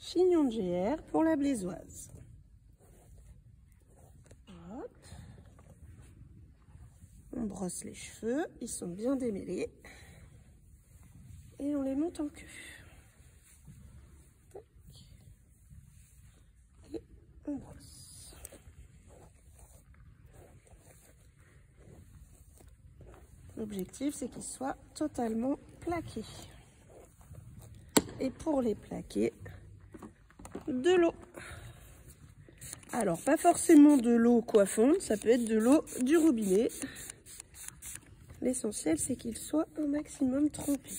chignon de GR pour la blésoise. Hop. On brosse les cheveux, ils sont bien démêlés. Et on les monte en queue. Tac. Et on brosse. L'objectif, c'est qu'ils soient totalement plaqués. Et pour les plaquer, de l'eau. Alors, pas forcément de l'eau coiffante, ça peut être de l'eau du robinet. L'essentiel, c'est qu'il soit un maximum trempé.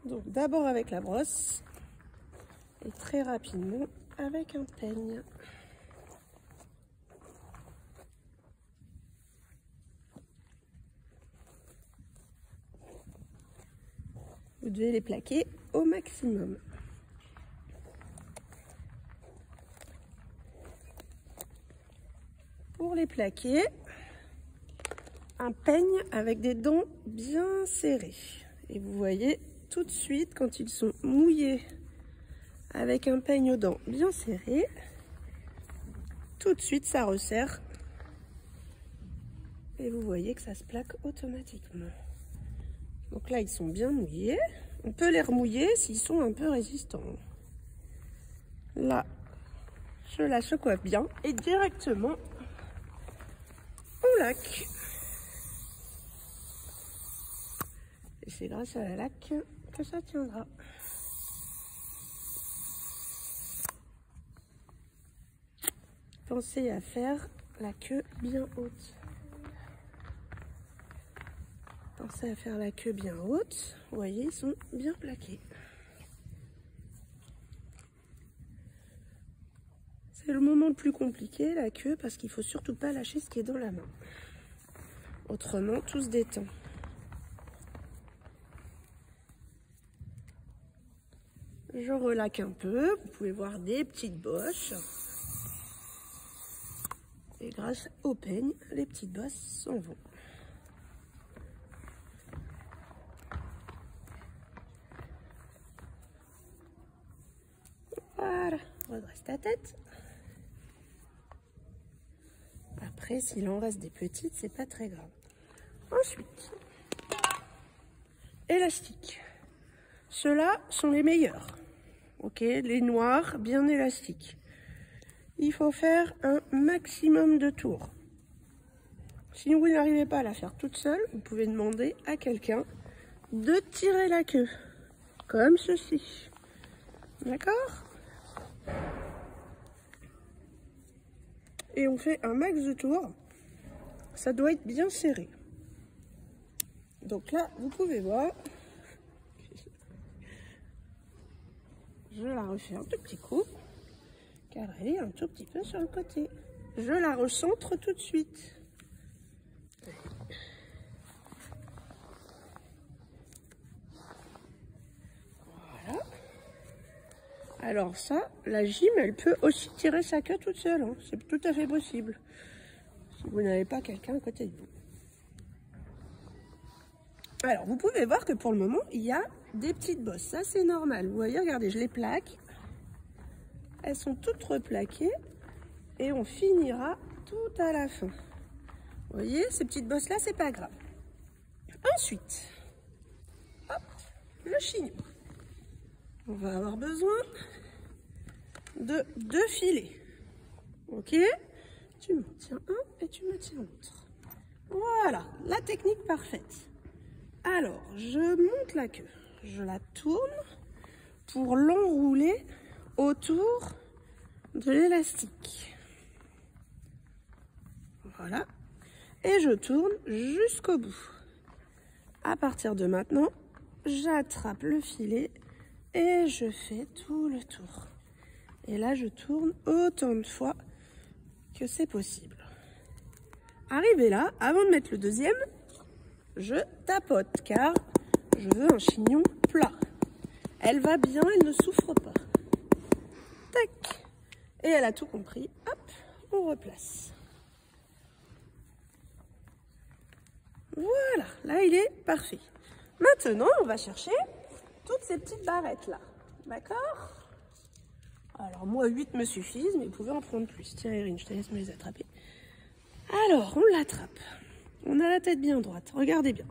Donc, d'abord avec la brosse et très rapidement avec un peigne. Vous devez les plaquer au maximum. Pour les plaquer, un peigne avec des dents bien serrées. Et vous voyez tout de suite quand ils sont mouillés avec un peigne aux dents bien serrées, tout de suite ça resserre. Et vous voyez que ça se plaque automatiquement. Donc là, ils sont bien mouillés. On peut les remouiller s'ils sont un peu résistants. Là, je la secoue bien et directement, on laque. Et c'est grâce à la laque que ça tiendra. Pensez à faire la queue bien haute. Pensez à faire la queue bien haute. Vous voyez, ils sont bien plaqués. C'est le moment le plus compliqué, la queue, parce qu'il ne faut surtout pas lâcher ce qui est dans la main. Autrement, tout se détend. Je relaque un peu. Vous pouvez voir des petites bosses. Et grâce au peigne, les petites bosses s'en vont. Voilà, redresse ta tête. Après, s'il en reste des petites, c'est pas très grave. Ensuite, élastique. Ceux-là sont les meilleurs. Ok, les noirs, bien élastiques. Il faut faire un maximum de tours. Si vous n'arrivez pas à la faire toute seule, vous pouvez demander à quelqu'un de tirer la queue. Comme ceci. D'accord ? Et on fait un max de tours. Ça doit être bien serré. Donc là, vous pouvez voir. Je la refais un tout petit coup. Car elle est un tout petit peu sur le côté. Je la recentre tout de suite. Voilà. Alors ça, la gym, elle peut aussi tirer sa queue toute seule. Hein. C'est tout à fait possible. Si vous n'avez pas quelqu'un à côté de vous. Alors, vous pouvez voir que pour le moment, il y a des petites bosses. Ça, c'est normal. Vous voyez, regardez, je les plaque. Elles sont toutes replaquées. Et on finira tout à la fin. Vous voyez, ces petites bosses-là, c'est pas grave. Ensuite, hop, le chignon. On va avoir besoin de 2 filets. Ok? Tu me tiens un et tu me tiens l'autre. Voilà, la technique parfaite. Alors, je monte la queue. Je la tourne pour l'enrouler autour de l'élastique. Voilà. Et je tourne jusqu'au bout. À partir de maintenant, j'attrape le filet et je fais tout le tour. Et là, je tourne autant de fois que c'est possible. Arrivé là, avant de mettre le deuxième, je tapote car je veux un chignon plat. Elle va bien, elle ne souffre pas. Tac. Et elle a tout compris. Hop, on replace. Voilà, là il est parfait. Maintenant, on va chercher toutes ces petites barrettes là. D'accord? Alors moi 8 me suffisent, mais vous pouvez en prendre plus. Tiens Erin, je te laisse me les attraper. Alors, on l'attrape. On a la tête bien droite. Regardez bien.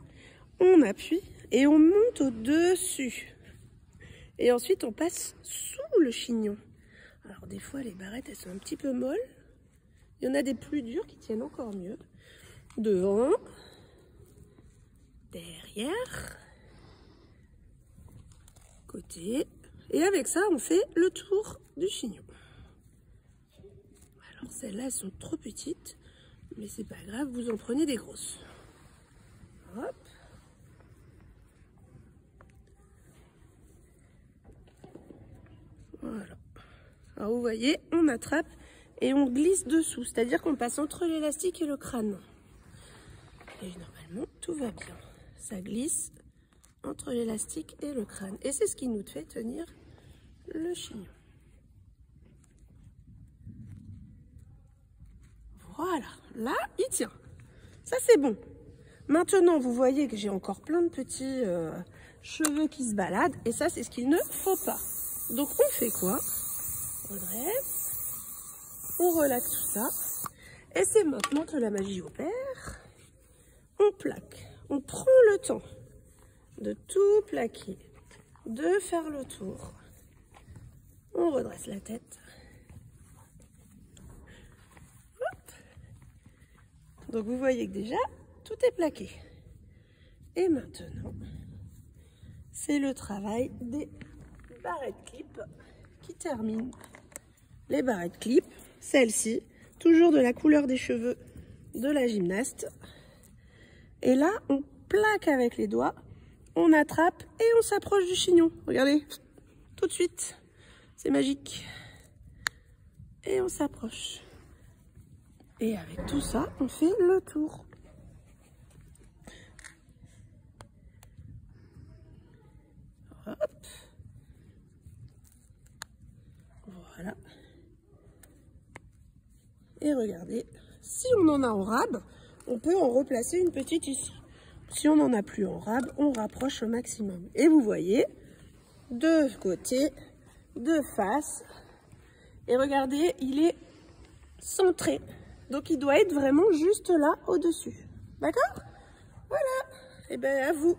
On appuie et on monte au-dessus. Et ensuite, on passe sous le chignon. Alors, des fois, les barrettes, elles sont un petit peu molles. Il y en a des plus dures qui tiennent encore mieux. Devant. Derrière. Côté. Et avec ça, on fait le tour du chignon. Alors, celles-là, elles sont trop petites. Mais c'est pas grave, vous en prenez des grosses. Hop. Voilà. Alors vous voyez, on attrape et on glisse dessous. C'est-à-dire qu'on passe entre l'élastique et le crâne. Et normalement, tout va bien. Ça glisse entre l'élastique et le crâne. Et c'est ce qui nous fait tenir le chignon. Voilà, là, il tient. Ça, c'est bon. Maintenant, vous voyez que j'ai encore plein de petits cheveux qui se baladent. Et ça, c'est ce qu'il ne faut pas. Donc, on fait quoi? Audrey, on relaxe tout ça. Et c'est maintenant que la magie opère. On plaque. On prend le temps de tout plaquer, de faire le tour. On redresse la tête. Donc vous voyez que déjà, tout est plaqué. Et maintenant, c'est le travail des barrettes clip qui termine. Les barrettes clip, celle-ci, toujours de la couleur des cheveux de la gymnaste. Et là, on plaque avec les doigts, on attrape et on s'approche du chignon. Regardez, tout de suite, c'est magique. Et on s'approche. Et avec tout ça, on fait le tour. Hop. Voilà. Et regardez, si on en a en rab, on peut en replacer une petite ici. Si on n'en a plus en rab, on rapproche au maximum. Et vous voyez, de côté, de face. Et regardez, il est centré. Donc, il doit être vraiment juste là, au-dessus. D'accord? Voilà. Et bien, à vous.